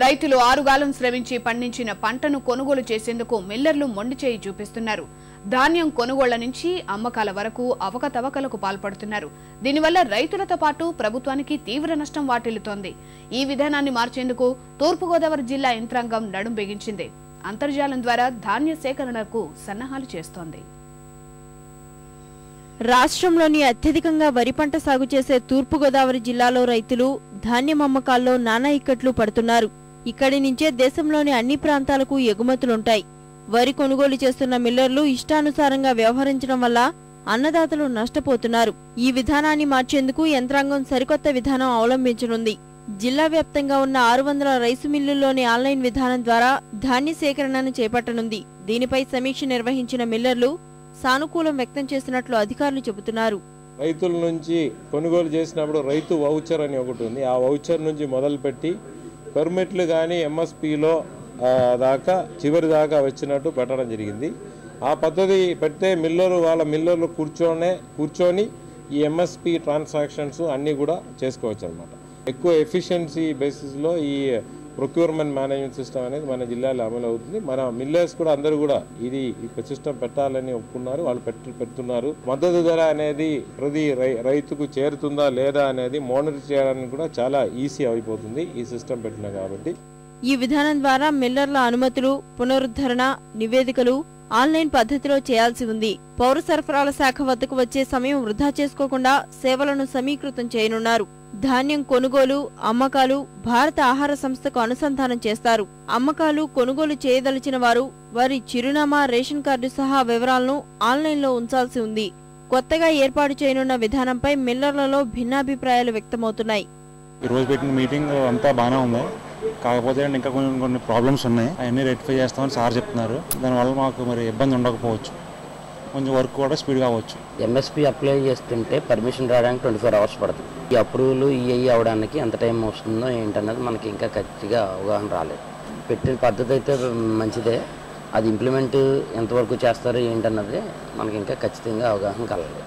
రైతులు ఆరుగాలం శ్రమించి పండించిన పంటను కొనుగోలు చేసేందుకు మిల్లర్లు మొండిచేయి చూపిస్తున్నారు. ధాన్యం కొనుగోళ్ల నుంచి అమ్మకాల వరకు అవకతవకలకు పాల్పడుతున్నారు. దీనివల్ల రైతులతో పాటు ప్రభుత్వానికి తీవ్ర నష్టం వాటిల్లుతోంది. ఈ విధానాన్ని మార్చేందుకు తూర్పుగోదావరి జిల్లా యంత్రాంగం నడుం బిగించింది. అంతర్జాలం ద్వారా ధాన్య సేకరణకు సన్నాహాలు చేస్తోంది. రాష్ట్రంలోని అత్యధికంగా వరి పంట సాగు చేసే తూర్పుగోదావరి జిల్లాలో రైతులు ధాన్యం అమ్మకాల్లో నానా ఇక్కట్లు పడుతున్నారు. ఇక్కడి నుంచే దేశంలోని అన్ని ప్రాంతాలకు ఎగుమతులుంటాయి. వరి కొనుగోలు చేస్తున్న మిల్లర్లు ఇష్టానుసారంగా వ్యవహరించడం వల్ల అన్నదాతలు నష్టపోతున్నారు. ఈ విధానాన్ని మార్చేందుకు యంత్రాంగం సరికొత్త విధానం అవలంబించనుంది. జిల్లా వ్యాప్తంగా ఉన్న 600 రైసు మిల్లుల్లోని ఆన్లైన్ విధానం ద్వారా ధాన్య సేకరణను చేపట్టనుంది. దీనిపై సమీక్ష నిర్వహించిన మిల్లర్లు సానుకూలం వ్యక్తం చేసినట్లు అధికారులు చెబుతున్నారు. రైతుల నుంచి కొనుగోలు చేసినప్పుడు రైతు వౌచర్ అని ఒకటి ఉంది. ఆ వౌచర్ నుంచి మొదలుపెట్టి పర్మిట్లు కానీ ఎంఎస్పిలో దాకా చివరి దాకా వచ్చినట్టు పెట్టడం జరిగింది. ఆ పద్ధతి పెడితే మిల్లర్లు కూర్చొని ఈ ఎంఎస్పి ట్రాన్సాక్షన్స్ అన్నీ కూడా చేసుకోవచ్చు అనమాట. ఎక్కువ ఎఫిషియన్సీ బేసిస్లో ఈ ప్రొక్యూర్మెంట్ మేనేజ్మెంట్ సిస్టమ్ అనేది మన జిల్లాలో అమలు అవుతుంది. మన మిల్లర్స్ కూడా అందరూ కూడా ఇది సిస్టమ్ పెట్టాలని ఒప్పుకున్నారు. వాళ్ళు పెడుతున్నారు. మద్దతు ధర అనేది ప్రతి రైతుకు చేరుతుందా లేదా అనేది మానిటర్ చేయడానికి కూడా చాలా ఈజీ అయిపోతుంది ఈ సిస్టమ్ పెట్టినా కాబట్టి. ఈ విధానం ద్వారా మిల్లర్ల అనుమతులు, పునరుద్ధరణ, నివేదికలు ఆన్లైన్ పద్ధతిలో చేయాల్సి ఉంది. పౌర సరఫరాల శాఖ వద్దకు వచ్చే సమయం వృధా చేసుకోకుండా సేవలను సమీకృతం చేయనున్నారు. ధాన్యం కొనుగోలు, అమ్మకాలు భారత ఆహార సంస్థకు అనుసంధానం చేస్తారు. అమ్మకాలు, కొనుగోలు చేయదలిచిన వారు వారి చిరునామా, రేషన్ కార్డు సహా వివరాలను ఆన్లైన్లో ఉంచాల్సి ఉంది. కొత్తగా ఏర్పాటు చేయనున్న విధానంపై మిల్లర్లలో భిన్నాభిప్రాయాలు వ్యక్తమవుతున్నాయి. ఈ రోజు పెట్టిన మీటింగ్ అంతా బాగానే ఉంది. కాకపోతే ఇంకా కొన్ని ప్రాబ్లమ్స్ ఉన్నాయి. అవన్నీ రెక్టిఫై చేస్తామని సార్ చెప్తున్నారు. దానివల్ల మాకు మరి ఇబ్బంది ఉండకపోవచ్చు. కొంచెం వర్క్ కూడా స్పీడ్ కావచ్చు. ఎంఎస్పి అప్లై చేస్తుంటే పర్మిషన్ రావడానికి 24 hours పడుతుంది. ఈ అప్రూవల్ ఈఐ అవడానికి ఎంత టైం వస్తుందో ఏంటన్నది మనకి ఇంకా ఖచ్చితంగా అవగాహన రాలేదు. పెట్టిన పద్ధతి అయితే మంచిదే. అది ఇంప్లిమెంట్ ఎంతవరకు చేస్తారో ఏంటన్నది మనకి ఇంకా ఖచ్చితంగా అవగాహన కలగలేదు.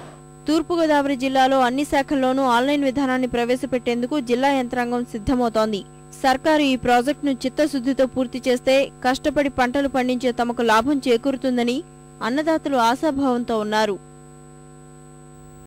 తూర్పుగోదావరి జిల్లాలో అన్ని శాఖల్లోనూ ఆన్లైన్ విధానాన్ని ప్రవేశపెట్టేందుకు జిల్లా యంత్రాంగం సిద్ధమవుతోంది. సర్కారు ఈ ప్రాజెక్టును చిత్తశుద్ధితో పూర్తి చేస్తే కష్టపడి పంటలు పండించే తమకు లాభం చేకూరుతుందని అన్నదాతలు ఆశాభావంతో ఉన్నారు.